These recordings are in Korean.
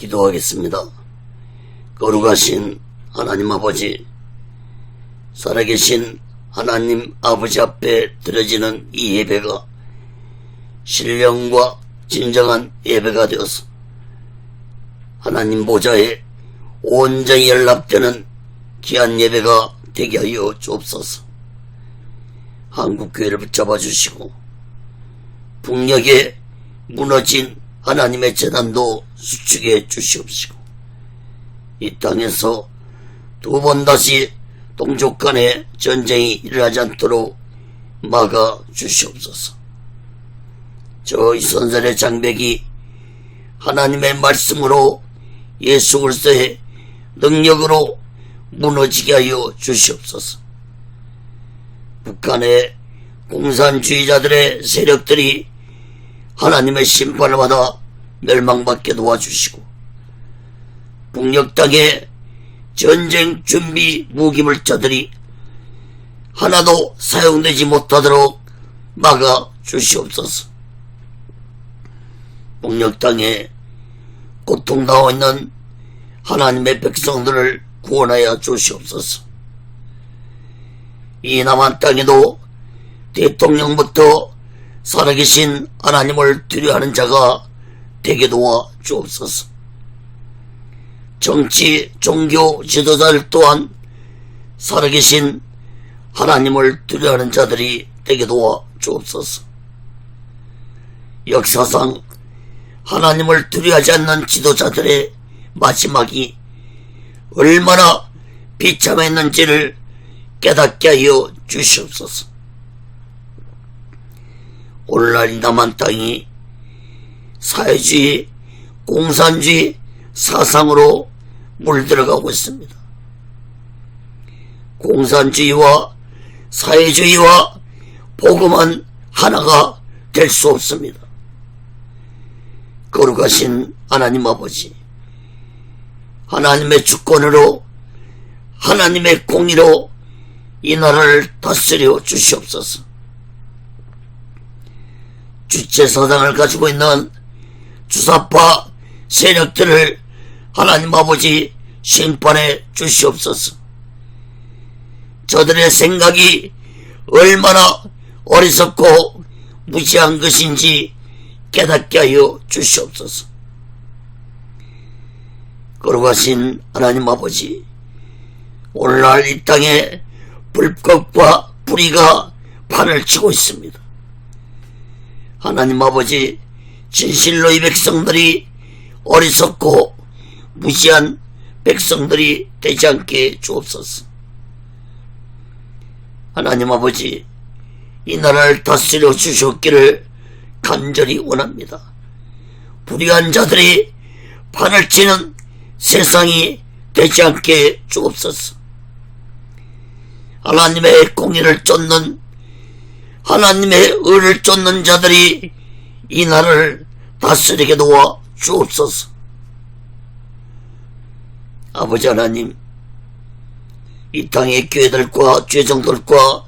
기도하겠습니다. 거룩하신 하나님 아버지, 살아계신 하나님 아버지 앞에 드려지는 이 예배가 신령과 진정한 예배가 되어서 하나님 보좌에 온전히 연락되는 귀한 예배가 되게 하여 주옵소서. 한국교회를 붙잡아 주시고 북녘에 무너진 하나님의 재단도 수축해 주시옵시고 이 땅에서 두 번 다시 동족 간의 전쟁이 일어나지 않도록 막아 주시옵소서. 저 이선설의 장벽이 하나님의 말씀으로 예수 그리스도의 능력으로 무너지게 하여 주시옵소서. 북한의 공산주의자들의 세력들이 하나님의 심판을 받아 멸망받게 도와주시고 북녘 땅의 전쟁 준비 무기물자들이 하나도 사용되지 못하도록 막아 주시옵소서. 북녘 땅에 고통당하고 있는 하나님의 백성들을 구원하여 주시옵소서. 이 남한 땅에도 대통령부터 살아계신 하나님을 두려워하는 자가 되게 도와 주옵소서. 정치, 종교 지도자들 또한 살아계신 하나님을 두려워하는 자들이 되게 도와 주옵소서. 역사상 하나님을 두려워하지 않는 지도자들의 마지막이 얼마나 비참했는지를 깨닫게 하여 주시옵소서. 오늘날 이 남한 땅이 사회주의, 공산주의 사상으로 물들어가고 있습니다. 공산주의와 사회주의와 복음은 하나가 될 수 없습니다. 거룩하신 하나님 아버지, 하나님의 주권으로 하나님의 공의로 이 나라를 다스려 주시옵소서. 주체사상을 가지고 있는 주사파 세력들을 하나님 아버지 심판해 주시옵소서. 저들의 생각이 얼마나 어리석고 무지한 것인지 깨닫게 하여 주시옵소서. 거룩하신 하나님 아버지, 오늘날 이 땅에 불법과 불의가 판을 치고 있습니다. 하나님 아버지, 진실로 이 백성들이 어리석고 무지한 백성들이 되지 않게 주옵소서. 하나님 아버지, 이 나라를 다스려 주셨기를 간절히 원합니다. 불의한 자들이 판을 치는 세상이 되지 않게 주옵소서. 하나님의 공의를 쫓는, 하나님의 의를 쫓는 자들이 이 나라를 다스리게 도와 주옵소서. 아버지 하나님, 이 땅의 교회들과 죄종들과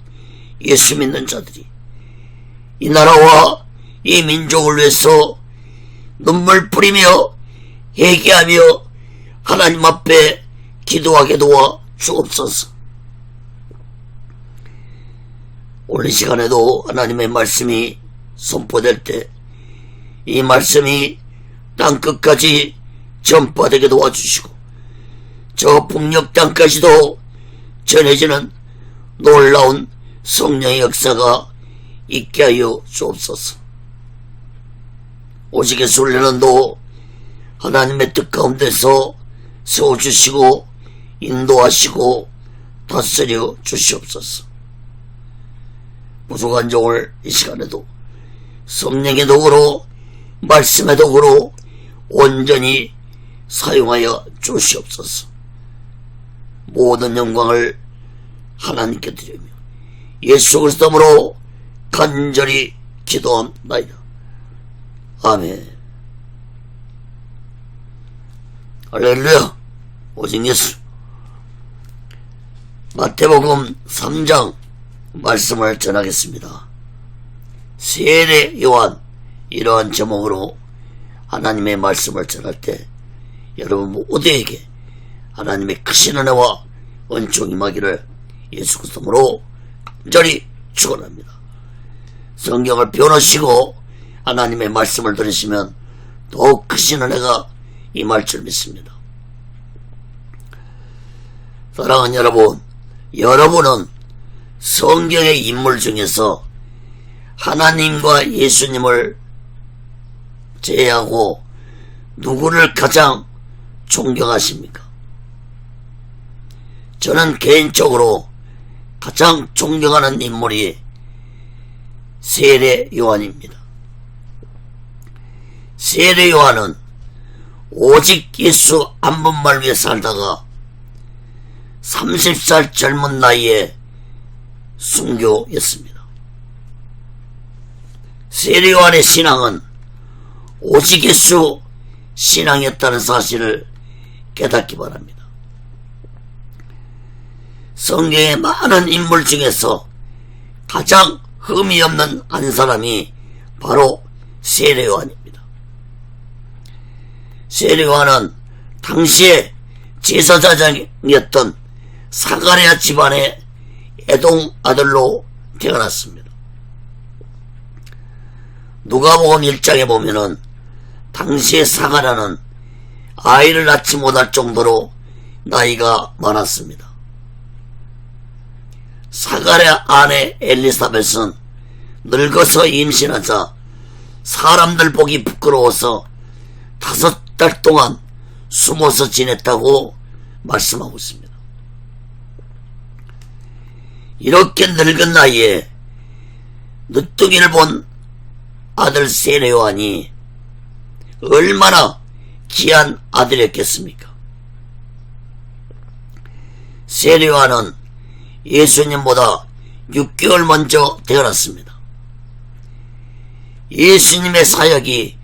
예수 믿는 자들이 이 나라와 이 민족을 위해서 눈물 뿌리며 회개하며 하나님 앞에 기도하게 도와 주옵소서. 오늘 시간에도 하나님의 말씀이 선포될 때 이 말씀이 땅끝까지 전파되게 도와주시고 저 북녘 땅까지도 전해지는 놀라운 성령의 역사가 있게 하여 주옵소서. 오직의 순례는도 하나님의 뜻 가운데서 세워주시고 인도하시고 다스려 주시옵소서. 부족한 종을 이 시간에도 성령의 도구로 말씀의 도구로 온전히 사용하여 주시옵소서. 모든 영광을 하나님께 드리며 예수 그리스도로 간절히 기도합니다. 아멘. 할렐루야. 오직 예수. 마태복음 3장 말씀을 전하겠습니다. 세례 요한, 이러한 제목으로 하나님의 말씀을 전할 때 여러분 모두에게 하나님의 크신 은혜와 은총이 임하기를 예수 그리스도로 간절히 축원합니다. 성경을 변호시고 하나님의 말씀을 들으시면 더욱 크신 은혜가 임할 줄 믿습니다. 사랑하는 여러분, 여러분은 성경의 인물 중에서 하나님과 예수님을 제외하고 누구를 가장 존경하십니까? 저는 개인적으로 가장 존경하는 인물이 세례 요한입니다. 세례 요한은 오직 예수 한 분만 위해 살다가 30살 젊은 나이에 순교했습니다. 세례 요한의 신앙은 오직 예수 신앙이었다는 사실을 깨닫기 바랍니다. 성경의 많은 인물 중에서 가장 흠이 없는 한 사람이 바로 세례 요한입니다. 세례 요한은 당시에 제사장이었던 사가랴 집안의 에돔 아들로 태어났습니다. 누가복음 1장에 보면은 당시의 사가랴는 아이를 낳지 못할 정도로 나이가 많았습니다. 사가랴 아내 엘리사벳은 늙어서 임신하자 사람들 보기 부끄러워서 5달 동안 숨어서 지냈다고 말씀하고 있습니다. 이렇게 늙은 나이에 늦둥이를 본 아들 세례 요한이 얼마나 귀한 아들이었겠습니까? 세례 요한은 예수님보다 6개월 먼저 태어났습니다. 예수님의 사역이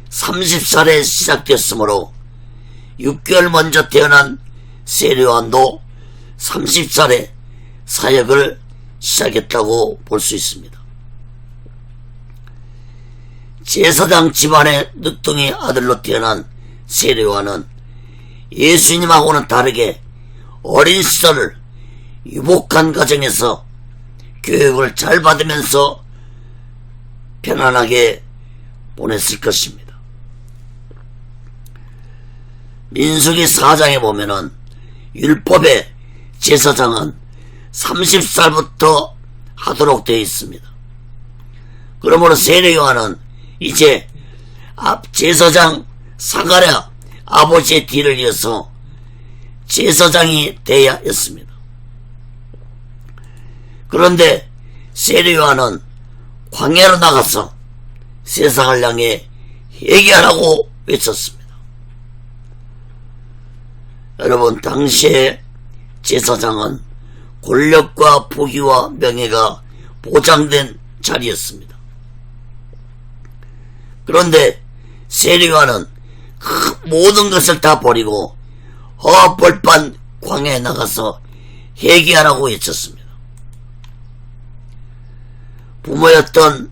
30살에 시작되었으므로 6개월 먼저 태어난 세례 요한도 30살에 사역을 시작했다고 볼 수 있습니다. 제사장 집안의 늦둥이 아들로 태어난 세례 요한은 예수님하고는 다르게 어린 시절을 유복한 가정에서 교육을 잘 받으면서 편안하게 보냈을 것입니다. 민수기 4장에 보면은 율법의 제사장은 30살부터 하도록 되어 있습니다. 그러므로 세례 요한은 이제 제사장 사가랴 아버지의 뒤를 이어서 제사장이 되어야 했습니다. 그런데 세례 요한은 광야로 나가서 세상을 향해 회개하라고 외쳤습니다. 여러분, 당시에 제사장은 권력과 부귀와 명예가 보장된 자리였습니다. 그런데 세례 요한은 그 모든 것을 다 버리고 헐판한 광야에 나가서 회개하라고 외쳤습니다. 부모였던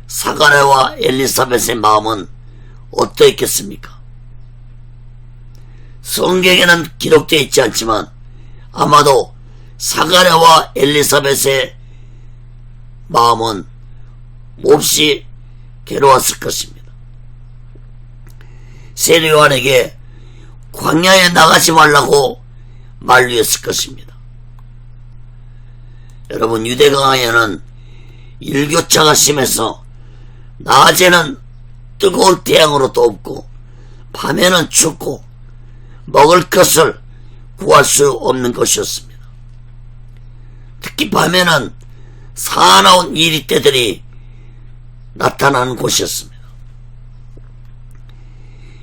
사가랴와 엘리사벳의 마음은 어떠했겠습니까? 성경에는 기록되어 있지 않지만 아마도 사가랴와 엘리사벳의 마음은 몹시 괴로웠을 것입니다. 세례 요한에게 광야에 나가지 말라고 만류했을 것입니다. 여러분, 유대 광야에는 일교차가 심해서 낮에는 뜨거운 태양으로 덥고 밤에는 춥고 먹을 것을 구할 수 없는 것이었습니다. 특히 밤에는 사나운 이리떼들이 나타나는 곳이었습니다.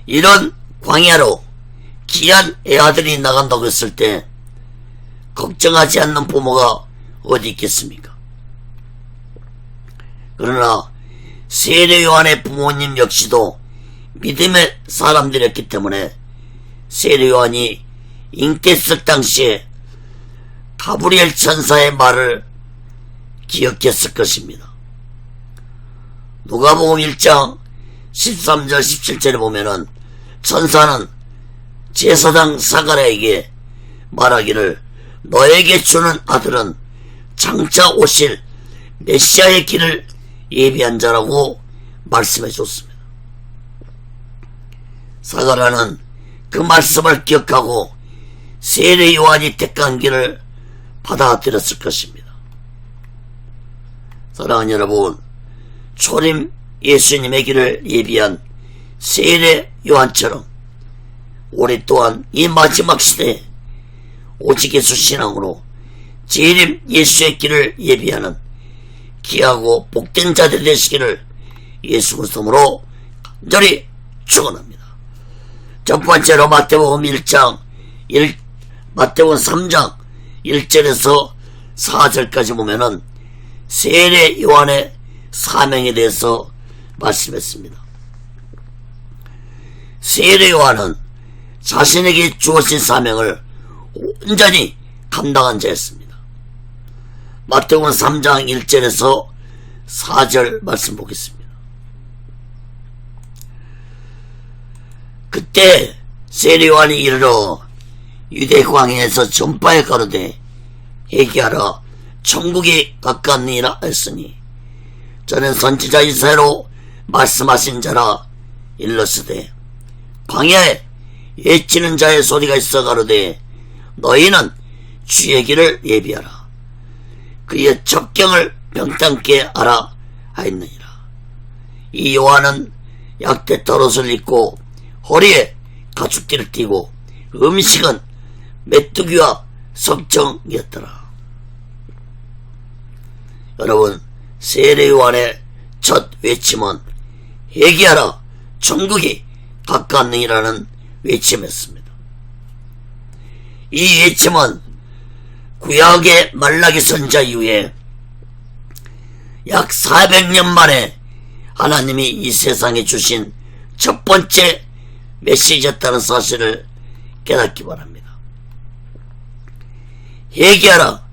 이런 광야로 귀한 애아들이 나간다고 했을 때 걱정하지 않는 부모가 어디 있겠습니까? 그러나 세례 요한의 부모님 역시도 믿음의 사람들이었기 때문에 세례 요한이 잉태했을 당시에 가브리엘 천사의 말을 기억했을 것입니다. 누가복음 1장 13절 17절에 보면은 천사는 제사장 사가랴에게 말하기를 너에게 주는 아들은 장차 오실 메시아의 길을 예비한 자라고 말씀해 줬습니다. 사가랴는 그 말씀을 기억하고 세례 요한이 택한 길을 받아들였을 것입니다. 사랑하는 여러분, 초림 예수님의 길을 예비한 세례 요한처럼 우리 또한 이 마지막 시대에 오직 예수 신앙으로 재림 예수의 길을 예비하는 귀하고 복된 자들 되시기를 예수 그리스도로 간절히 축원합니다. 첫 번째로 마태복음 3장 1절에서 4절까지 보면은 세례 요한의 사명에 대해서 말씀했습니다. 세례 요한은 자신에게 주어진 사명을 온전히 감당한 자였습니다. 마태복음 3장 1절에서 4절 말씀 보겠습니다. 그때 세례 요한이 이르러 유대 광야에서 전파에 가로되 회개하라 천국이 가까우니라 했으니 저는 선지자 이사야로 말씀하신 자라 일렀으되 광야에 외치는 자의 소리가 있어 가로되 너희는 주의 길을 예비하라 그의 첩경을 명탕케 하라 하였느니라. 이 요한은 약대 털옷을 입고 허리에 가죽띠를 띠고 음식은 메뚜기와 석정이었더라. 여러분, 세례 요한의 첫 외침은 회개하라 천국이 가까우니라는 외침이었습니다. 이 외침은 구약의 말라기 선자 이후에 약 400년 만에 하나님이 이 세상에 주신 첫 번째 메시지였다는 사실을 깨닫기 바랍니다. 회개하라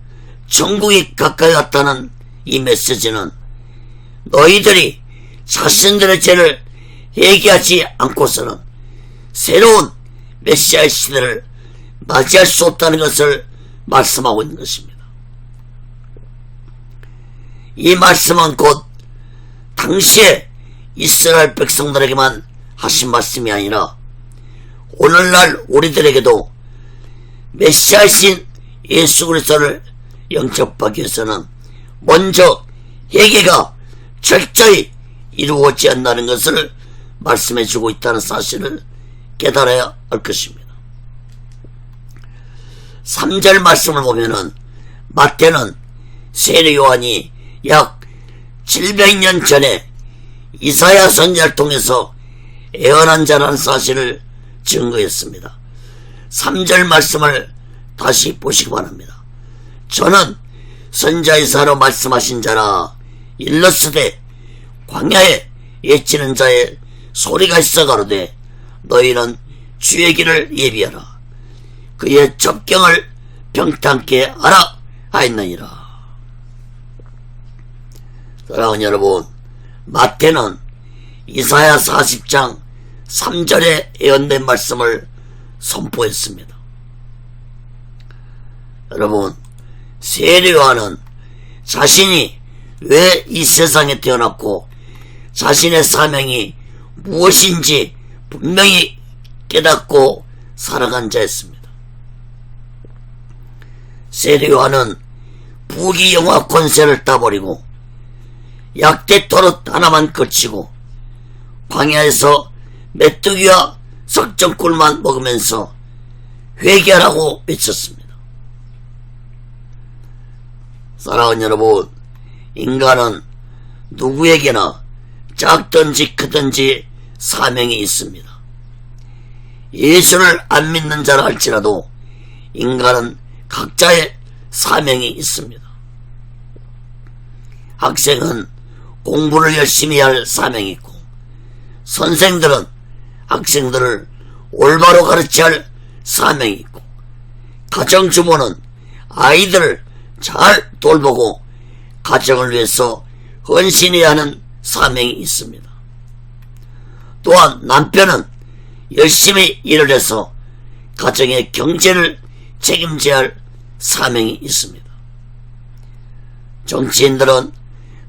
천국이 가까이 왔다는 이 메시지는 너희들이 자신들의 죄를 회개하지 않고서는 새로운 메시아의 시대를 맞이할 수 없다는 것을 말씀하고 있는 것입니다. 이 말씀은 곧 당시에 이스라엘 백성들에게만 하신 말씀이 아니라 오늘날 우리들에게도 메시아이신 예수 그리스도를 영접하기 위해서는 먼저 회개가 철저히 이루어지지 않는다는 것을 말씀해주고 있다는 사실을 깨달아야 할 것입니다. 3절 말씀을 보면은 마태는 세례 요한이 약 700년 전에 이사야 선지자를 통해서 예언한 자라는 사실을 증거했습니다. 3절 말씀을 다시 보시기 바랍니다. 저는 선지자 이사야로 말씀하신 자라 일렀으되 광야에 외치는 자의 소리가 있어 가로되 너희는 주의 길을 예비하라 그의 첩경을 평탄케 하라 하였느니라. 사랑하는 여러분, 마태는 이사야 40장 3절에 예언된 말씀을 선포했습니다. 여러분, 세례 요한은 자신이 왜 이 세상에 태어났고 자신의 사명이 무엇인지 분명히 깨닫고 살아간 자였습니다. 세례 요한은 부귀영화 권세를 따버리고 약대 털옷 하나만 걸치고 광야에서 메뚜기와 석정꿀만 먹으면서 회개하라고 외쳤습니다. 사랑하는 여러분, 인간은 누구에게나 작든지 크든지 사명이 있습니다. 예수를 안 믿는 자라 할지라도 인간은 각자의 사명이 있습니다. 학생은 공부를 열심히 할 사명이 있고 선생들은 학생들을 올바로 가르쳐야 할 사명이 있고 가정주부는 아이들을 잘 돌보고 가정을 위해서 헌신해야 하는 사명이 있습니다. 또한 남편은 열심히 일을 해서 가정의 경제를 책임져야 할 사명이 있습니다. 정치인들은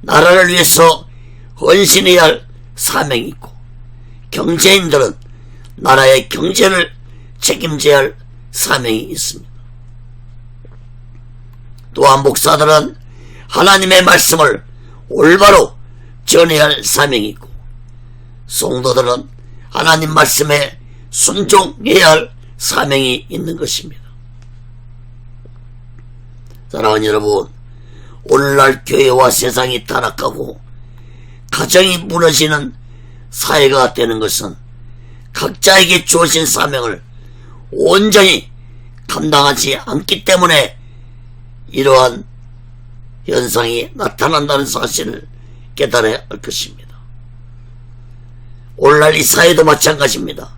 나라를 위해서 헌신해야 할 사명이 있고, 경제인들은 나라의 경제를 책임져야 할 사명이 있습니다. 또한 목사들은 하나님의 말씀을 올바로 전해야 할 사명이 있고, 성도들은 하나님 말씀에 순종해야 할 사명이 있는 것입니다. 사랑하는 여러분, 오늘날 교회와 세상이 타락하고 가정이 무너지는 사회가 되는 것은 각자에게 주어진 사명을 온전히 감당하지 않기 때문에 이러한 현상이 나타난다는 사실을 깨달아야 할 것입니다. 오늘날 이 사회도 마찬가지입니다.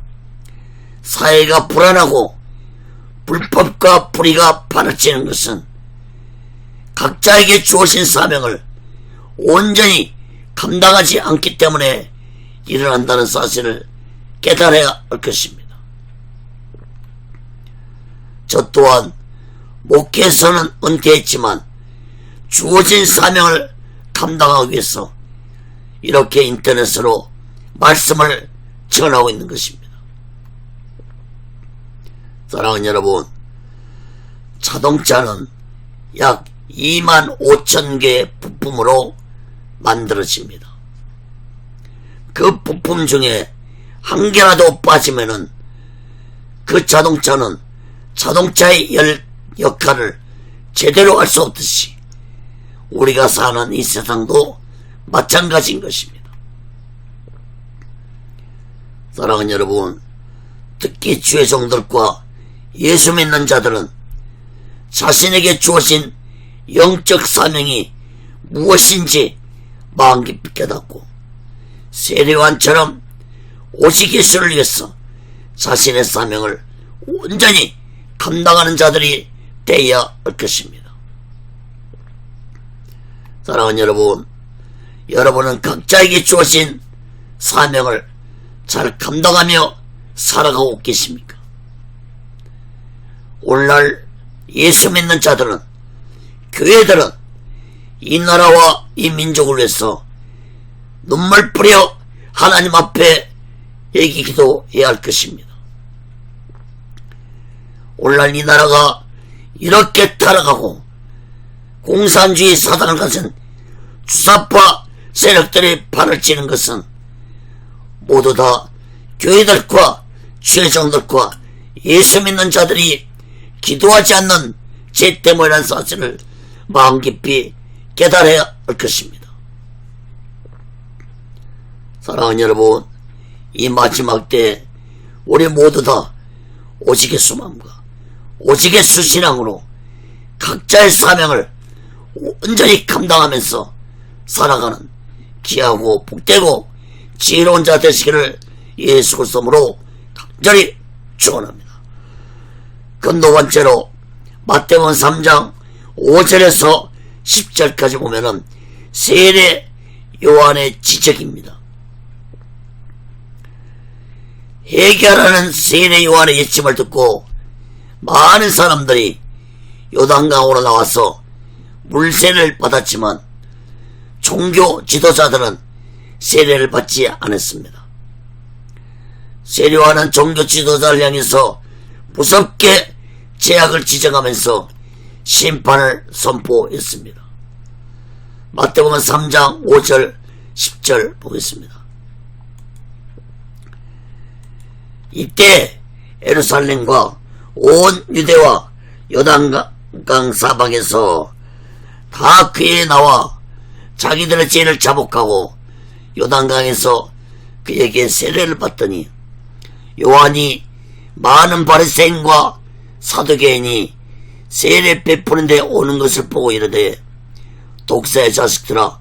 사회가 불안하고 불법과 불의가 파헤치는 것은 각자에게 주어진 사명을 온전히 감당하지 않기 때문에 일어난다는 사실을 깨달아야 할 것입니다. 저 또한 목회에서는 은퇴했지만 주어진 사명을 감당하기 위해서 이렇게 인터넷으로 말씀을 전하고 있는 것입니다. 사랑하는 여러분, 자동차는 약 25,000개의 부품으로 만들어집니다. 그 부품 중에 한 개라도 빠지면은 그 자동차는 자동차의 역할을 제대로 할 수 없듯이 우리가 사는 이 세상도 마찬가지인 것입니다. 사랑하는 여러분, 특히 주의 종들과 예수 믿는 자들은 자신에게 주어진 영적 사명이 무엇인지 마음 깊이 깨닫고 세례요한처럼 오직 예수를 위해서 자신의 사명을 온전히 감당하는 자들이 되어야 할 것입니다. 사랑하는 여러분, 여러분은 각자에게 주어진 사명을 잘 감당하며 살아가고 계십니까? 오늘날 예수 믿는 자들은, 교회들은 이 나라와 이 민족을 위해서 눈물 뿌려 하나님 앞에 얘기 기도해야 할 것입니다. 오늘날 이 나라가 이렇게 타락하고 공산주의 사상을 가진 주사파 세력들이 발을 치는 것은 모두 다 교회들과 주의종들과 예수 믿는 자들이 기도하지 않는 죄 때문이라는 사실을 마음 깊이 깨달아야 할 것입니다. 사랑하는 여러분, 이 마지막 때 우리 모두 다 오직의 수마음과 오직의 수신앙으로 각자의 사명을 온전히 감당하면서 살아가는 귀하고 복되고 지혜로운 자 되시기를 예수 그리스도로 간절히 축원합니다. 두 번째로 마태복음 3장 5절에서 10절까지 보면은 세례 요한의 지적입니다. 회개하라는 세례 요한의 예침을 듣고 많은 사람들이 요단강으로 나와서 물세례를 받았지만 종교 지도자들은 세례를 받지 않았습니다. 세례 요한은 종교 지도자를 향해서 무섭게 죄악을 지적하면서 심판을 선포했습니다. 마태복음 3장 5절 10절 보겠습니다. 이때 예루살렘과 온 유대와 요단강 사방에서 다 그에 나와 자기들의 죄를 자복하고 요단강에서 그에게 세례를 받더니 요한이 많은 바리새인과 사두개인이 세례 베푸는 데 오는 것을 보고 이르되 독사의 자식들아,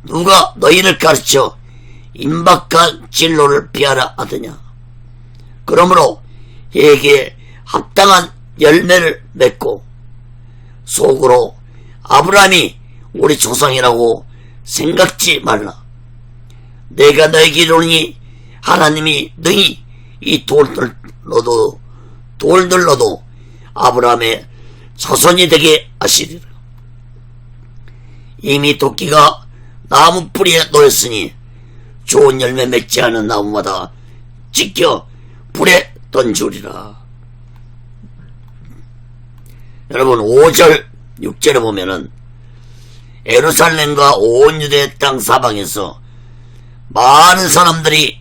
누가 너희를 가르쳐 임박한 진로를 피하라 하더냐. 그러므로 해에게 합당한 열매를 맺고 속으로 아브라함이 우리 조상이라고 생각지 말라. 내가 너에게 이르노니 하나님이 능히 이 돌들로도 돌들로도 아브라함의 자손이 되게 하시리라. 이미 도끼가 나무 뿌리에 놓였으니 좋은 열매 맺지 않은 나무마다 찢겨 불에 던지리라. 여러분 5절 6절에 보면은 예루살렘과 온 유대 땅 사방에서 많은 사람들이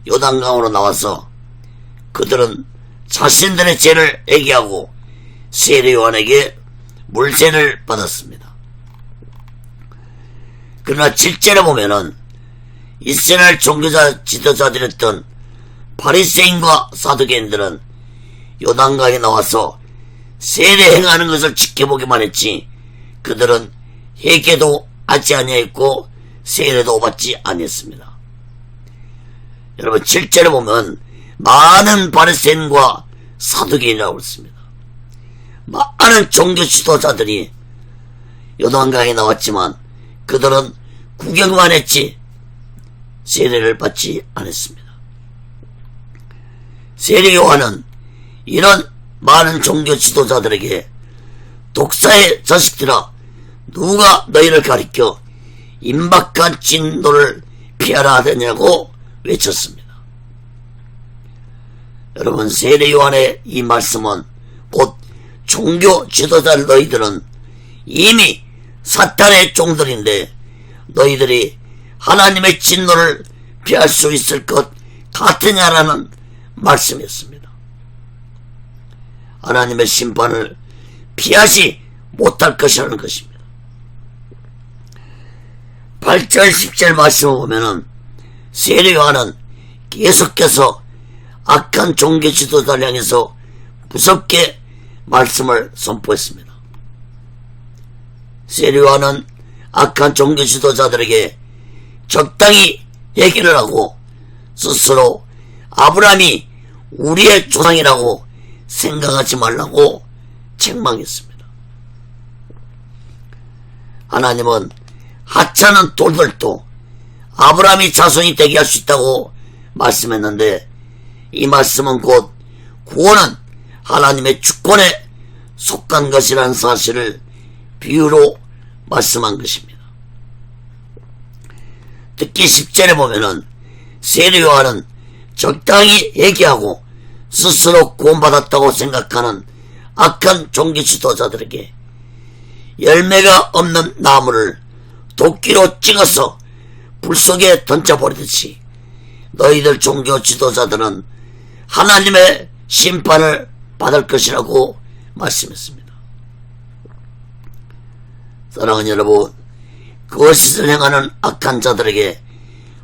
요단강으로 나와서 그들은 자신들의 죄를 회개하고 세례 요한에게 물세를 받았습니다. 그러나 7절에 보면은 이스라엘 종교자 지도자들이었던 바리새인과 사두개인들은 요단강에 나와서 세례 행하는 것을 지켜보기만 했지 그들은 회개도 하지 아니했고 세례도 받지 아니했습니다. 여러분 7절에 보면 많은 바리새인과 사두개인이라고 했습니다. 많은 종교 지도자들이 요단강에 나왔지만 그들은 구경만 했지 세례를 받지 않았습니다. 세례 요한은 이런 많은 종교 지도자들에게 독사의 자식들아 누가 너희를 가리켜 임박한 진노를 피하라 하느냐고 외쳤습니다. 여러분 세례 요한의 이 말씀은 곧 종교 지도자 너희들은 이미 사탄의 종들인데 너희들이 하나님의 진노를 피할 수 있을 것 같으냐라는 말씀이었습니다. 하나님의 심판을 피하지 못할 것이라는 것입니다. 8절 10절 말씀을 보면은 세례 요한은 계속해서 악한 종교 지도자를 향해서 무섭게 말씀을 선포했습니다. 세례 요한은 악한 종교 지도자들에게 적당히 얘기를 하고 스스로 아브라함이 우리의 조상이라고 생각하지 말라고 책망했습니다. 하나님은 하찮은 돌들도 아브라함이 자손이 되게 할 수 있다고 말씀했는데 이 말씀은 곧 구원은 하나님의 주권에 속한 것이라는 사실을 비유로 말씀한 것입니다. 특히 10절에 보면은 세례 요한은 적당히 얘기하고 스스로 구원받았다고 생각하는 악한 종교 지도자들에게 열매가 없는 나무를 도끼로 찍어서 불 속에 던져버리듯이 너희들 종교 지도자들은 하나님의 심판을 받을 것이라고 말씀했습니다. 사랑하는 여러분, 그것을 행하는 악한 자들에게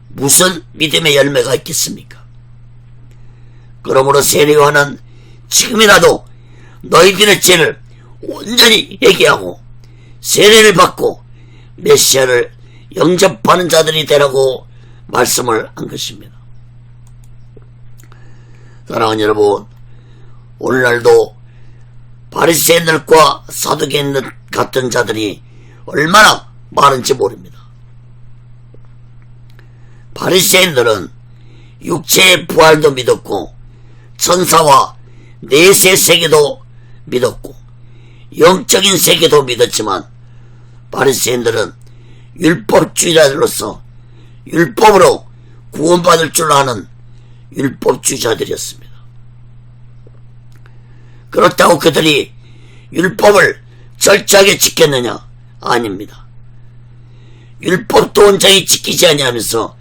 무슨 믿음의 열매가 있겠습니까? 그러므로 세례 요한은 지금이라도 너희들의 죄를 온전히 회개하고 세례를 받고 메시아를 영접하는 자들이 되라고 말씀을 한 것입니다. 사랑하는 여러분, 오늘날도 바리새인들과 사두개인들 같은 자들이 얼마나 많은지 모릅니다. 바리새인들은 육체의 부활도 믿었고 천사와 내세 세계도 믿었고 영적인 세계도 믿었지만 바리새인들은 율법주의자들로서 율법으로 구원받을 줄 아는 율법주의자들이었습니다. 그렇다고 그들이 율법을 철저하게 지켰느냐? 아닙니다. 율법도 온전히 지키지 아니하면서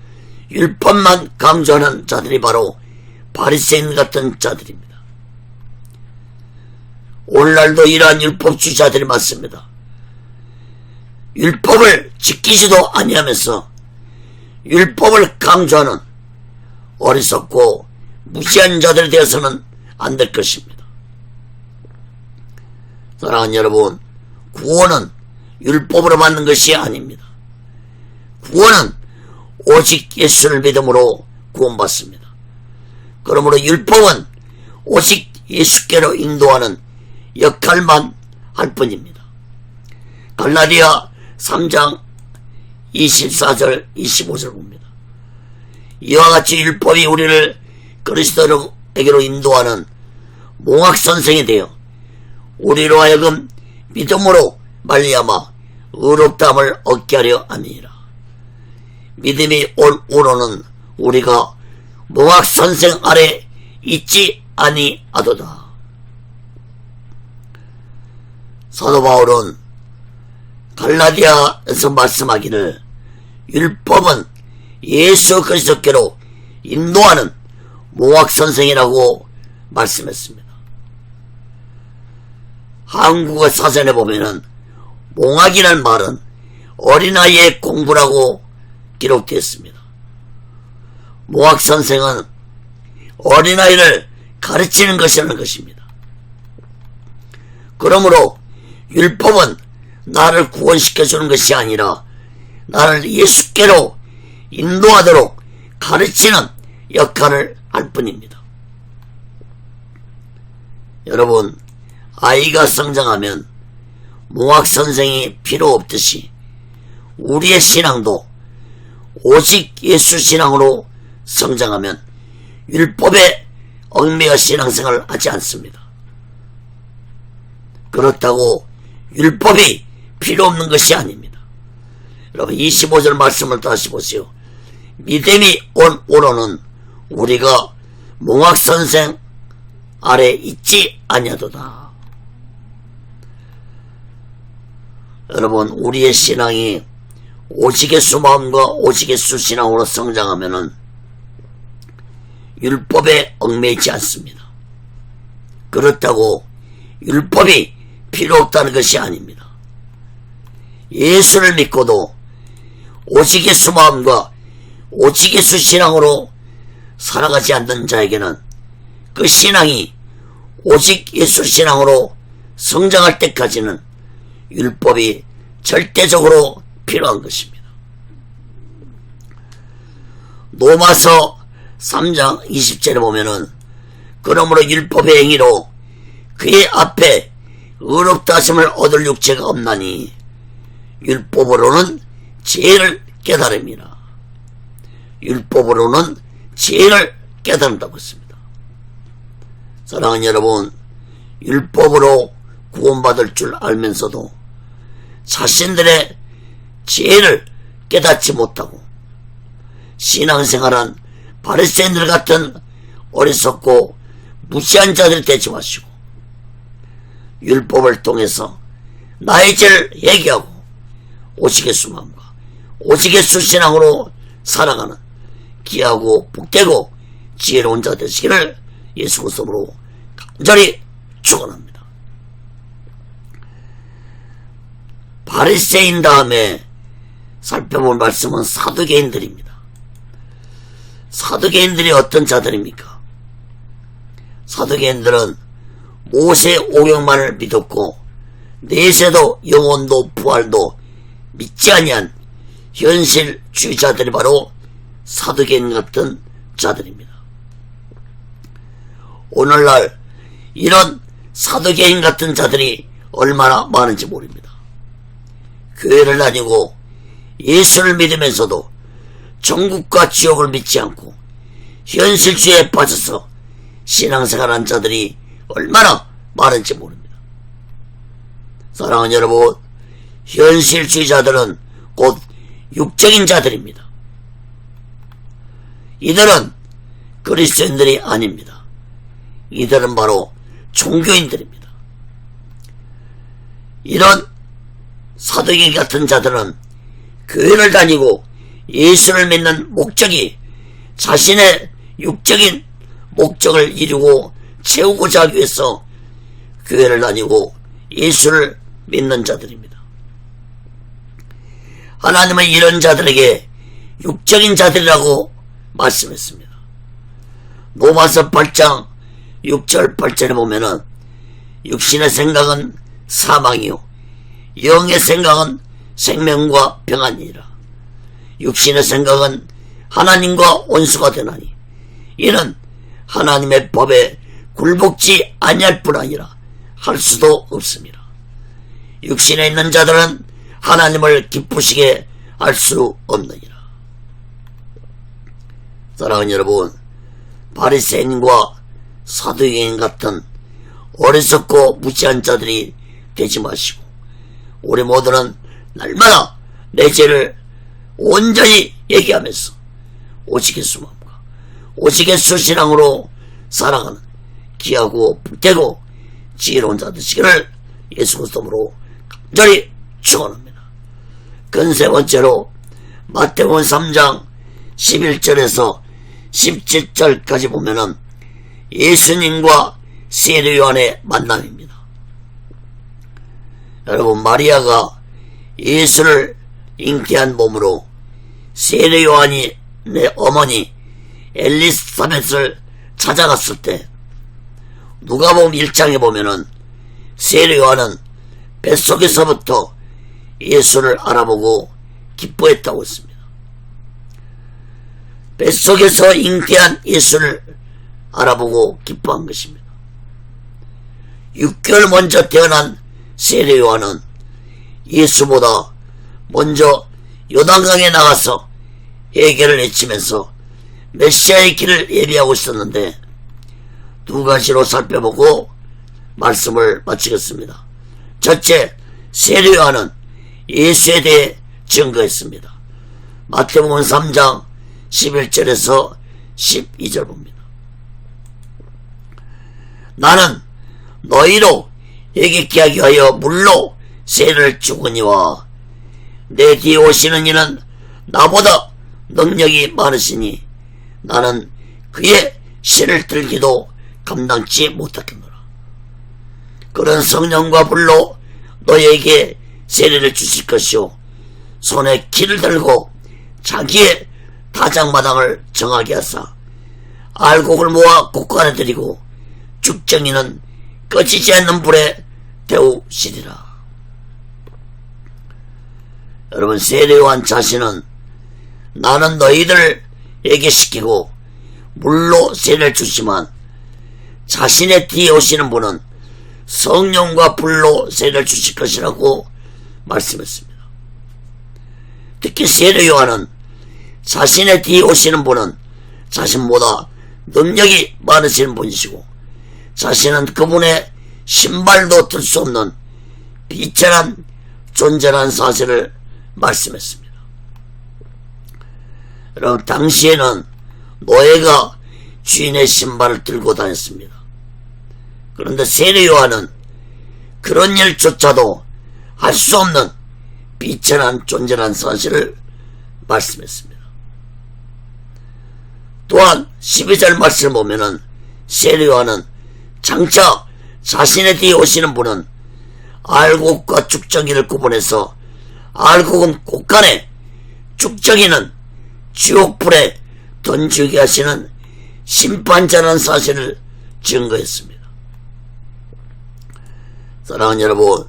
율법만 강조하는 자들이 바로 바리새인 같은 자들입니다. 오늘날도 이러한 율법주의자들이 많습니다. 율법을 지키지도 아니하면서 율법을 강조하는 어리석고 무시한 자들이 되어서는 안 될 것입니다. 사랑하는 여러분, 구원은 율법으로 받는 것이 아닙니다. 구원은 오직 예수를 믿음으로 구원받습니다. 그러므로 율법은 오직 예수께로 인도하는 역할만 할 뿐입니다. 갈라디아 3장 24절 25절 봅니다. 이와 같이 율법이 우리를 그리스도에게로 인도하는 몽학선생이 되어 우리로 하여금 믿음으로 말미암아 의롭다함을 얻게 하려 함이니라. 믿음이 온 우로는 우리가 몽학선생 아래 있지 아니하도다. 사도 바울은 갈라디아에서 말씀하기를 율법은 예수 그리스도께로 인도하는 몽학선생이라고 말씀했습니다. 한국어 사전에 보면은 몽학이라는 말은 어린아이의 공부라고 기록되어 있습니다. 몽학선생은 어린아이를 가르치는 것이라는 것입니다. 그러므로 율법은 나를 구원시켜주는 것이 아니라 나를 예수께로 인도하도록 가르치는 역할을 할 뿐입니다. 여러분, 아이가 성장하면 몽학선생이 필요 없듯이 우리의 신앙도 오직 예수 신앙으로 성장하면 율법에 얽매여 신앙생활을 하지 않습니다. 그렇다고 율법이 필요 없는 것이 아닙니다. 여러분 25절 말씀을 다시 보세요. 믿음이 온 우로는 우리가 몽학선생 아래 있지 아니하도다. 여러분 우리의 신앙이 오직 예수 마음과 오직 예수 신앙으로 성장하면은 율법에 얽매이지 않습니다. 그렇다고 율법이 필요 없다는 것이 아닙니다. 예수를 믿고도 오직 예수 마음과 오직 예수 신앙으로 살아가지 않는 자에게는 그 신앙이 오직 예수 신앙으로 성장할 때까지는 율법이 절대적으로 필요한 것입니다. 로마서 3장 20절에 보면은 그러므로 율법의 행위로 그의 앞에 의롭다 하심을 얻을 육체가 없나니 율법으로는 죄를 깨달음이라. 율법으로는 죄를 깨달은다고 했습니다. 사랑하는 여러분, 율법으로 구원받을 줄 알면서도 자신들의 죄를 깨닫지 못하고 신앙생활한 바리새인들 같은 어리석고 무시한 자들이 되지 마시고 율법을 통해서 나의 죄를 회개하고 오직 예수 마음과 오직 예수 신앙으로 살아가는 귀하고 복되고 지혜로운 자 되시기를 예수 그리스도로 간절히 축원합니다. 바리새인 다음에 살펴볼 말씀은 사두개인들입니다. 사두개인들이 어떤 자들입니까? 사두개인들은 모세 오경만을 믿었고 내세도 영혼도 부활도 믿지 아니한 현실주의자들이 바로 사두개인 같은 자들입니다. 오늘날 이런 사두개인 같은 자들이 얼마나 많은지 모릅니다. 교회를 다니고 예수를 믿으면서도 천국과 지옥을 믿지 않고 현실주의에 빠져서 신앙생활한 자들이 얼마나 많은지 모릅니다. 사랑하는 여러분, 현실주의자들은 곧 육적인 자들입니다. 이들은 그리스도인들이 아닙니다. 이들은 바로 종교인들입니다. 이런 사두개인 같은 자들은 교회를 다니고 예수를 믿는 목적이 자신의 육적인 목적을 이루고 채우고자 하기 위해서 교회를 다니고 예수를 믿는 자들입니다. 하나님은 이런 자들에게 육적인 자들이라고 말씀했습니다. 로마서 8장 6절 8절에 보면은 육신의 생각은 사망이요 영의 생각은 생명과 평안이라. 육신의 생각은 하나님과 원수가 되나니 이는 하나님의 법에 굴복지 아니할 뿐 아니라 할 수도 없습니다. 육신에 있는 자들은 하나님을 기쁘시게 할 수 없느니라. 사랑하는 여러분, 바리새인과 사두개인 같은 어리석고 무지한 자들이 되지 마시고 우리 모두는 날마다 내 죄를 온전히 얘기하면서 오직 예수 마음과 오직 예수 신앙으로 살아가는 귀하고 복되고 지혜로운 자 되시기를 예수 그리스도로 간절히 축원합니다. 근 세 번째로 마태복음 3장 11절에서 17절까지 보면은 예수님과 세례 요한의 만남입니다. 여러분, 마리아가 예수를 잉태한 몸으로 세례 요한이 내 어머니 엘리사벳을 찾아갔을 때 누가복음 1장에 보면은 세례 요한은 뱃속에서부터 예수를 알아보고 기뻐했다고 했습니다. 뱃속에서 잉태한 예수를 알아보고 기뻐한 것입니다. 6개월 먼저 태어난 세례 요한은 예수보다 먼저 요단강에 나가서 회개를 외치면서 메시아의 길을 예비하고 있었는데 두 가지로 살펴보고 말씀을 마치겠습니다. 첫째, 세례 요한은 예수에 대해 증거했습니다. 마태복음 3장 11절에서 12절 봅니다. 나는 너희로 회개케 하기 위하여 물로 세례를 주거니와 내 뒤에 오시는 이는 나보다 능력이 많으시니 나는 그의 실을 들기도 감당치 못하겠노라. 그런 성령과 불로 너희에게 세례를 주실 것이요 손에 키를 들고 자기의 타작마당을 정하게 하사 알곡을 모아 곳간에 들이고 죽정이는 꺼지지 않는 불에 데우시리라. 여러분, 세례 요한 자신은 나는 너희들을 회개시키고 물로 세례를 주지만 자신의 뒤에 오시는 분은 성령과 불로 세례를 주실 것이라고 말씀했습니다. 특히 세례 요한은 자신의 뒤에 오시는 분은 자신보다 능력이 많으신 분이시고 자신은 그분의 신발도 들 수 없는 비천한 존재라는 사실을 말씀했습니다. 여러분, 당시에는 노예가 주인의 신발을 들고 다녔습니다. 그런데 세례 요한은 그런 일조차도 할 수 없는 비천한 존재라는 사실을 말씀했습니다. 또한 12절 말씀을 보면은 세례 요한은 장차 자신의 뒤에 오시는 분은 알곡과 죽정이를 구분해서 알곡은 곳간에 죽정이는 지옥불에 던지게 하시는 심판자라는 사실을 증거했습니다. 사랑하는 여러분,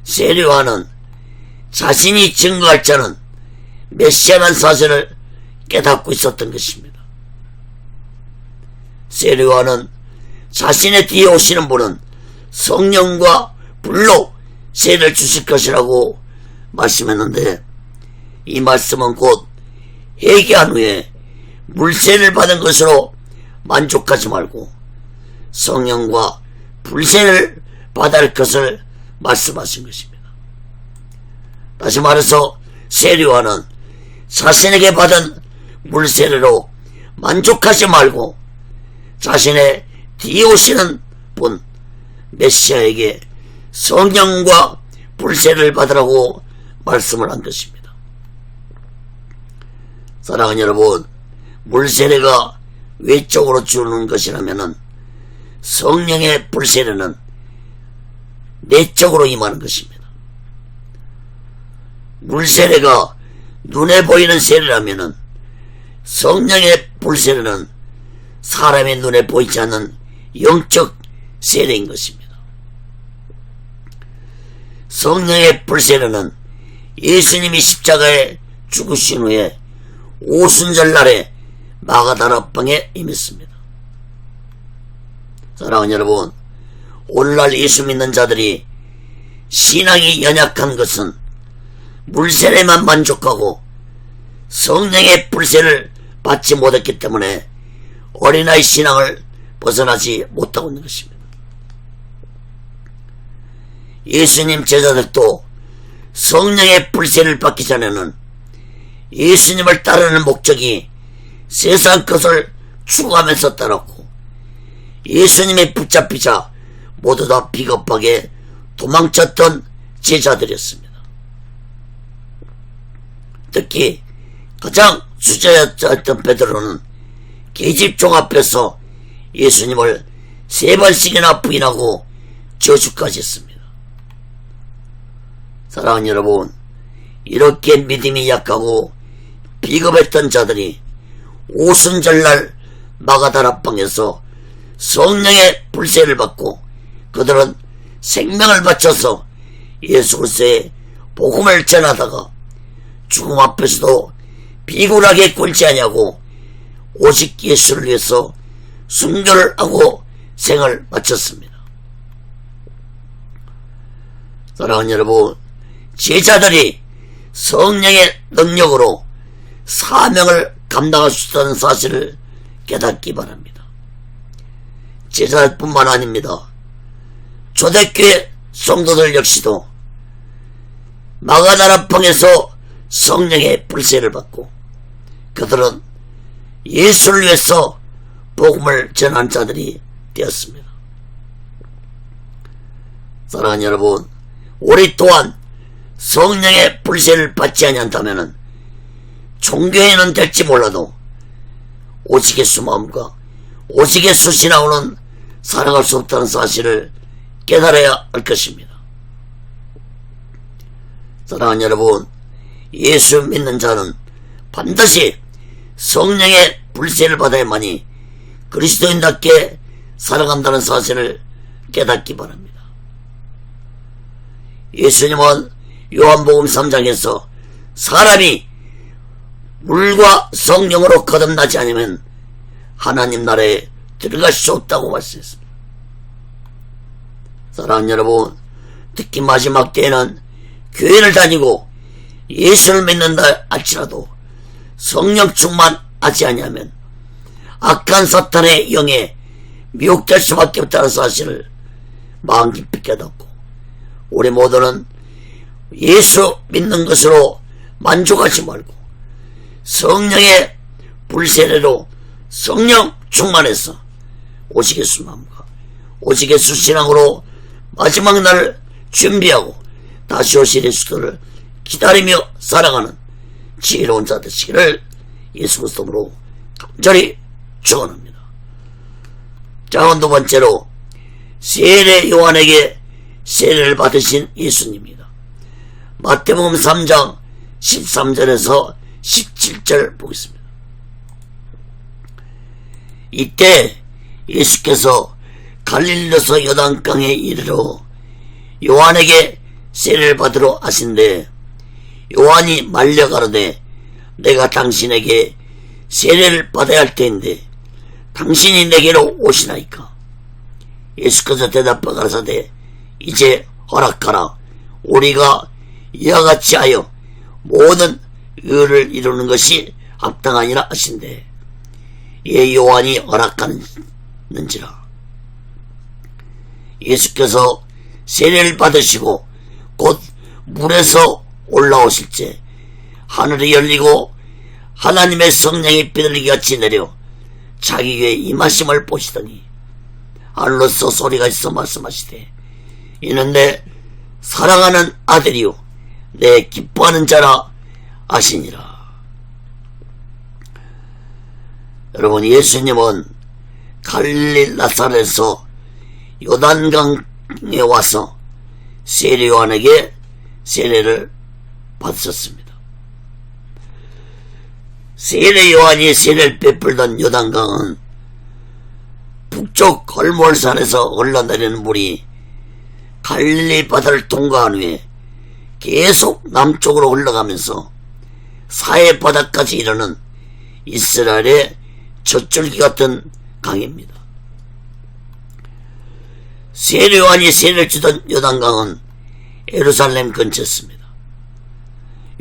세례 요한은 자신이 증거할 자는 메시아라는 사실을 깨닫고 있었던 것입니다. 세례 요한은 자신의 뒤에 오시는 분은 성령과 불로 세례를 주실 것이라고 말씀했는데 이 말씀은 곧 회개한 후에 물세를 받은 것으로 만족하지 말고 성령과 불세를 받아야 할 것을 말씀하신 것입니다. 다시 말해서 세례 요한은 자신에게 받은 물세례로 만족하지 말고 자신의 뒤에 오시는 분 메시아에게 성령과 불세를 받으라고 말씀을 한 것입니다. 사랑하는 여러분, 물세례가 외적으로 주는 것이라면 성령의 불세례는 내적으로 임하는 것입니다. 물세례가 눈에 보이는 세례라면 성령의 불세례는 사람의 눈에 보이지 않는 영적 세례인 것입니다. 성령의 불세례는 예수님이 십자가에 죽으신 후에 오순절날에 마가다락방에 임했습니다. 사랑하는 여러분, 오늘날 예수 믿는 자들이 신앙이 연약한 것은 물세례만 만족하고 성령의 불세를 받지 못했기 때문에 어린아이 신앙을 벗어나지 못하고 있는 것입니다. 예수님 제자들도 성령의 불세를 받기 전에는 예수님을 따르는 목적이 세상 것을 추구하면서 따랐고, 예수님의 붙잡히자 모두 다 비겁하게 도망쳤던 제자들이었습니다. 특히 가장 주저였던 베드로는 계집종 앞에서 예수님을 3번씩이나 부인하고 저주까지 했습니다. 사랑하는 여러분, 이렇게 믿음이 약하고 비겁했던 자들이 오순절날 마가다락방에서 성령의 불세를 받고 그들은 생명을 바쳐서 예수 그리스도의 복음을 전하다가 죽음 앞에서도 비굴하게 굴지 아니하고 오직 예수를 위해서 순교를 하고 생을 마쳤습니다. 사랑하는 여러분, 제자들이 성령의 능력으로 사명을 감당할 수 있다는 사실을 깨닫기 바랍니다. 제자들뿐만 아닙니다. 초대교회 성도들 역시도 마가다락방에서 성령의 불세를 받고 그들은 예수를 위해서 복음을 전한 자들이 되었습니다. 사랑하는 여러분, 우리 또한 성령의 불세를 받지 아니한다면 종교인은 될지 몰라도 오직 예수 마음과 오직 예수 신앙으로는 살아갈 수 없다는 사실을 깨달아야 할 것입니다. 사랑하는 여러분, 예수 믿는 자는 반드시 성령의 불세를 받아야만이 그리스도인답게 살아간다는 사실을 깨닫기 바랍니다. 예수님은 요한복음 3장에서 사람이 물과 성령으로 거듭나지 않으면 하나님 나라에 들어갈 수 없다고 말씀했습니다. 사랑하는 여러분, 특히 마지막 때에는 교회를 다니고 예수를 믿는다 할지라도 성령 충만하지 아니하면 악한 사탄의 영에 미혹될 수밖에 없다는 사실을 마음 깊이 깨닫고, 우리 모두는 예수 믿는 것으로 만족하지 말고 성령의 불세례로 성령 충만해서 오직 예수 마음과 오직 예수 신앙으로 마지막 날을 준비하고 다시 오실 예수를 기다리며 살아가는 지혜로운 자 되시기를 예수 그리스도로 간절히 축원합니다. 자, 두 번째로 세례 요한에게 세례를 받으신 예수님입니다. 마태복음 3장 13절에서 17절 보겠습니다. 이때 예수께서 갈릴리에서 요단강에 이르러 요한에게 세례를 받으러 하신대, 요한이 말려 가로되 내가 당신에게 세례를 받아야 할 때인데 당신이 내게로 오시나이까? 예수께서 대답하여 가라사대 이제 허락하라. 우리가 이와 같이 하여 모든 의를 이루는 것이 합당하니라 하신대, 예, 요한이 허락하는지라. 예수께서 세례를 받으시고 곧 물에서 올라오실 때 하늘이 열리고 하나님의 성령이 비둘기같이 내려 자기 위에 임하심을 보시더니 하늘로서 소리가 있어 말씀하시되 이는 내 사랑하는 아들이요 내 기뻐하는 자라 하시니라. 여러분, 예수님은 갈릴리 나사렛에서 요단강에 와서 세례 요한에게 세례를 받으셨습니다. 세례 요한이 세례를 베풀던 요단강은 북쪽 걸몰산에서 흘러내리는 물이 갈릴리 바다를 통과한 후에 계속 남쪽으로 흘러가면서 사해 바다까지 이르는 이스라엘의 젖줄기 같은 강입니다. 세례 요한이 세례를 주던 요단강은 예루살렘 근처였습니다.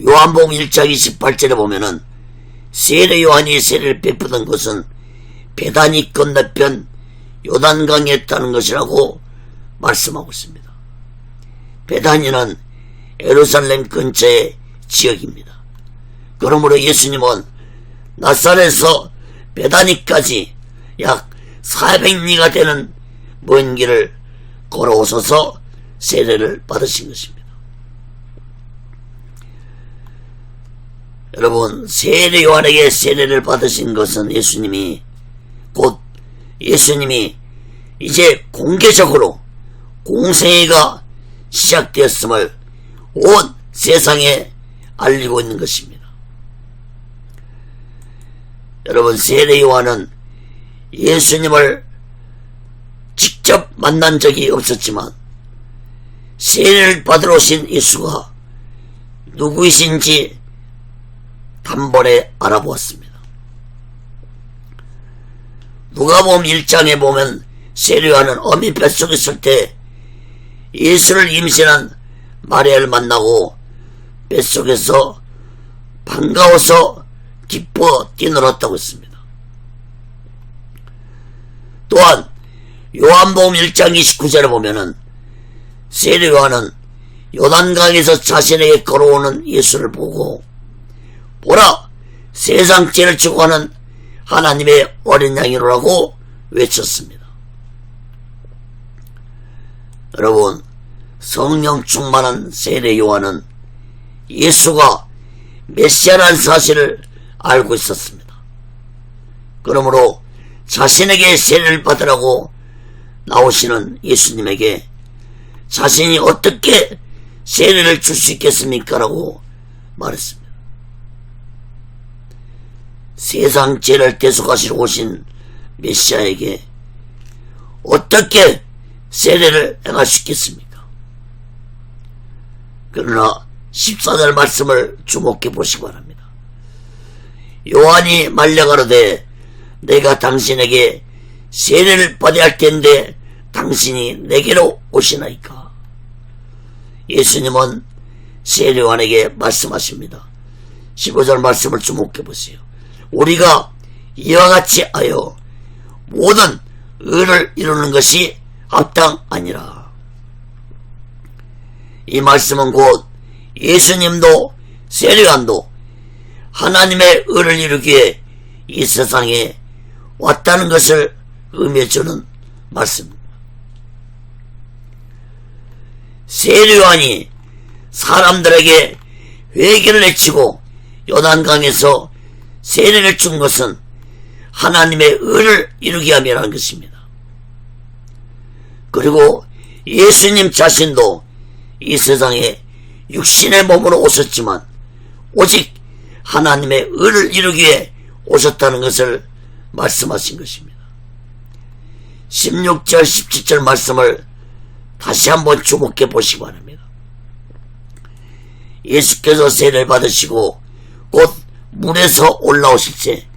요한복음 1장 28절에 보면은 세례 요한이 세례를 베푸던 곳은 베다니 건너편 요단강에 있다는 것이라고 말씀하고 있습니다. 베다니는 예루살렘 근처의 지역입니다. 그러므로 예수님은 나사렛에서 베다니까지 약 400리가 되는 먼 길을 걸어오셔서 세례를 받으신 것입니다. 여러분, 세례 요한에게 세례를 받으신 것은 예수님이 이제 공개적으로 공생애가 시작되었음을 온 세상에 알리고 있는 것입니다. 여러분, 세례 요한은 예수님을 직접 만난 적이 없었지만 세례를 받으러 오신 예수가 누구이신지 단번에 알아보았습니다. 누가복음 1장에 보면 세례 요한은 어미 뱃속에 있을 때 예수를 임신한 마리아를 만나고 뱃속에서 반가워서 기뻐 뛰놀았다고 했습니다. 또한 요한복음 1장 29절에 보면은 세례 요한은 요단강에서 자신에게 걸어오는 예수를 보고 보라, 세상 죄를 지고 가는 하나님의 어린 양이로라고 외쳤습니다. 여러분, 성령 충만한 세례 요한은 예수가 메시아라는 사실을 알고 있었습니다. 그러므로 자신에게 세례를 받으라고 나오시는 예수님에게 자신이 어떻게 세례를 줄 수 있겠습니까? 라고 말했습니다. 세상 죄를 대속하시러 오신 메시아에게 어떻게 세례를 행할 수 있겠습니까? 그러나 14절 말씀을 주목해 보시기 바랍니다. 요한이 말려가로되 내가 당신에게 세례를 받아야 할 텐데 당신이 내게로 오시나이까. 예수님은 세례 요한에게 말씀하십니다. 15절 말씀을 주목해 보세요. 우리가 이와 같이 하여 모든 의를 이루는 것이 합당하니라. 이 말씀은 곧 예수님도 세례 요한도 하나님의 의를 이루기에 이 세상에 왔다는 것을 의미해주는 말씀입니다. 세례 요한이 사람들에게 회개를 외치고 요단강에서 세례를 준 것은 하나님의 의를 이루게 함이라는 것입니다. 그리고 예수님 자신도 이 세상에 육신의 몸으로 오셨지만 오직 하나님의 의를 이루기 위해 오셨다는 것을 말씀하신 것입니다. 16절 17절 말씀을 다시 한번 주목해 보시기 바랍니다. 예수께서 세례를 받으시고 곧 물에서 올라오실 때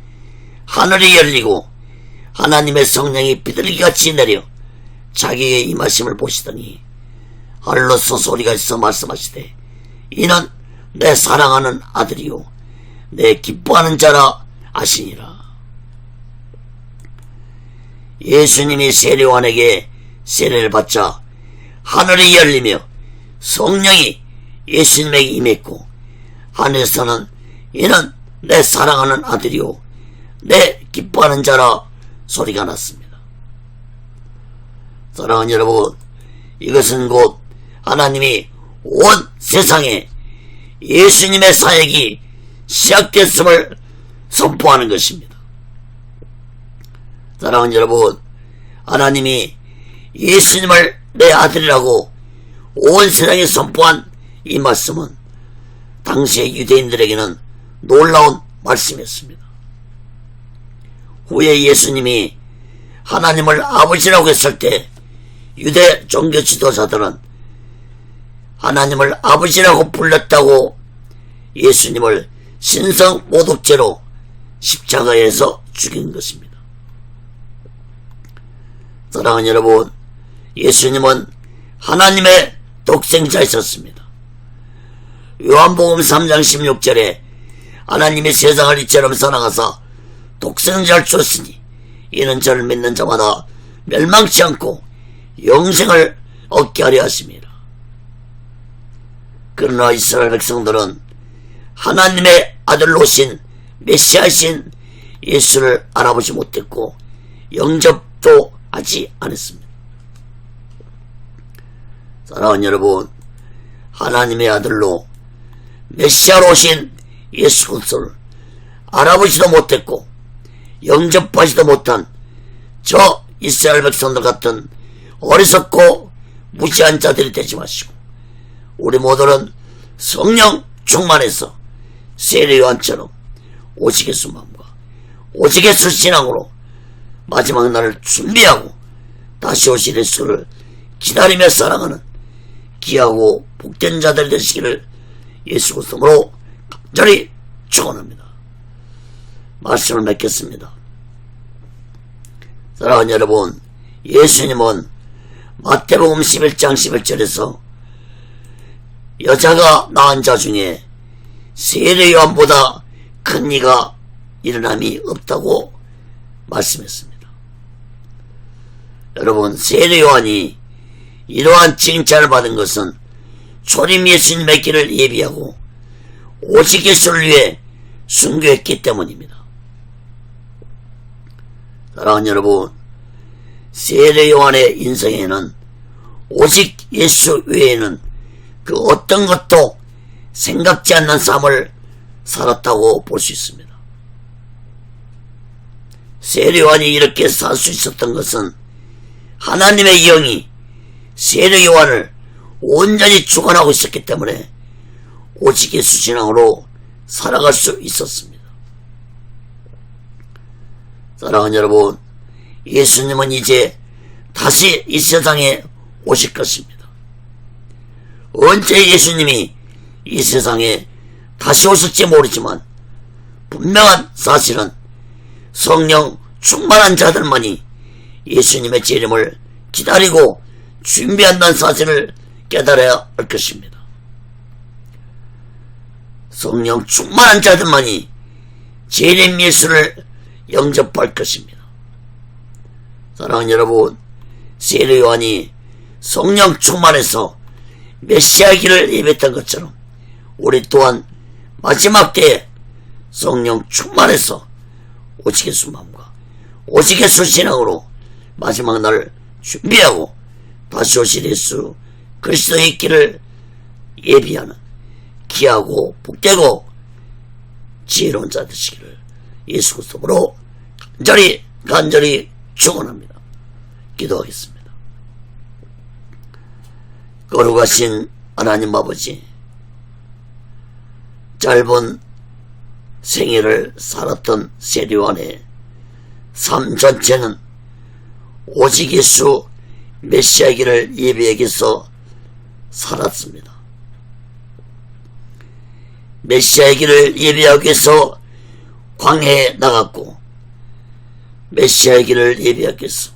하늘이 열리고 하나님의 성령이 비둘기같이 내려 자기의 임하심을 보시더니 하늘로서 소리가 있어 말씀하시되 이는 내 사랑하는 아들이요 내 기뻐하는 자라 하시니라. 예수님이 세례 요한에게 세례를 받자 하늘이 열리며 성령이 예수님에게 임했고 하늘에서는 이는 내 사랑하는 아들이요 내 기뻐하는 자라 소리가 났습니다. 사랑하는 여러분, 이것은 곧 하나님이 온 세상에 예수님의 사역이 시작됐음을 선포하는 것입니다. 사랑하는 여러분, 하나님이 예수님을 내 아들이라고 온 세상에 선포한 이 말씀은 당시의 유대인들에게는 놀라운 말씀이었습니다. 후에 예수님이 하나님을 아버지라고 했을 때 유대 종교 지도자들은 하나님을 아버지라고 불렀다고 예수님을 신성 모독죄로 십자가에서 죽인 것입니다. 사랑하는 여러분, 예수님은 하나님의 독생자이셨습니다. 요한복음 3장 16절에 하나님이 세상을 이처럼 사랑하사 독생자를 주었으니 이는 저를 믿는 자마다 멸망치 않고 영생을 얻게 하려 하심이라. 그러나 이스라엘 백성들은 하나님의 아들로 오신 메시아이신 예수를 알아보지 못했고 영접도 하지 않았습니다. 사랑하는 여러분, 하나님의 아들로 메시아로 오신 예수 그리스도를 알아보지도 못했고 영접하지도 못한 저 이스라엘 백성들 같은 어리석고 무지한 자들이 되지 마시고 우리 모두는 성령 충만해서 세례 요한처럼 오직 예수 마음과 오직 예수 신앙으로 마지막 날을 준비하고 다시 오실 예수를 기다리며 살아가는 귀하고 복된 자들 되시기를 예수 그리스도로 간절히 축원합니다. 말씀을 맺겠습니다. 사랑하는 여러분, 예수님은 마태복음 11장 11절에서 여자가 낳은 자 중에 세례 요한보다 큰 이가 일어남이 없다고 말씀했습니다. 여러분, 세례 요한이 이러한 칭찬을 받은 것은 초림 예수님의 길을 예비하고 오직 예수를 위해 순교했기 때문입니다. 사랑하는 여러분, 세례 요한의 인생에는 오직 예수 외에는 그 어떤 것도 생각지 않는 삶을 살았다고 볼 수 있습니다. 세례 요한이 이렇게 살 수 있었던 것은 하나님의 영이 세례 요한을 온전히 주관하고 있었기 때문에 오직 예수 신앙으로 살아갈 수 있었습니다. 사랑하는 여러분, 예수님은 이제 다시 이 세상에 오실 것입니다. 언제 예수님이 이 세상에 다시 오실지 모르지만 분명한 사실은 성령 충만한 자들만이 예수님의 재림을 기다리고 준비한다는 사실을 깨달아야 할 것입니다. 성령 충만한 자들만이 재림 예수를 영접할 것입니다. 사랑하는 여러분, 세례 요한이 성령 충만해서 메시아의 길을 예배했던 것처럼 우리 또한 마지막 때에 성령 충만해서 오직 예수 마음과 오직 예수 신앙으로 마지막 날을 준비하고 다시 오실 예수 그리스도의 길을 예비하는 귀하고 복되고 지혜로운 자 되시기를 예수 그리스도로 간절히 축원합니다. 기도하겠습니다. 거룩하신 하나님 아버지, 짧은 생애를 살았던 세례 요한의 삶 전체는 오직 예수 메시아 길을 예비하기위해서 살았습니다. 메시아 길을 예비하기 위해서 광해에 나갔고 메시아 길을 예비하기 위해서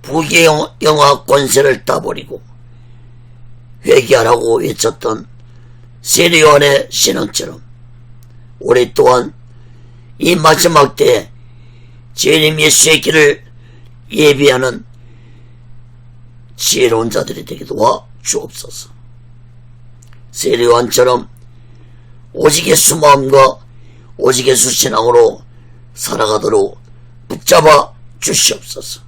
부귀 영화 권세를 따버리고 회개하라고 외쳤던 세례 요한의 신앙처럼 우리 또한 이 마지막 때에 재림 예수의 길을 예비하는 지혜로운 자들이 되게 도와 주옵소서. 세례 요한처럼 오직 예수 마음과 오직 예수 신앙으로 살아가도록 붙잡아 주시옵소서.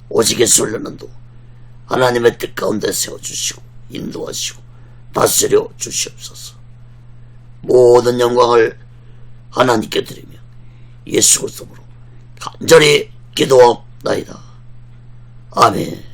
오직 예수 훈련도 하나님의 뜻 가운데 세워주시고 인도하시고 다스려 주시옵소서. 모든 영광을 하나님께 드리며 예수 그리스도로 간절히 기도하옵나이다. 아멘.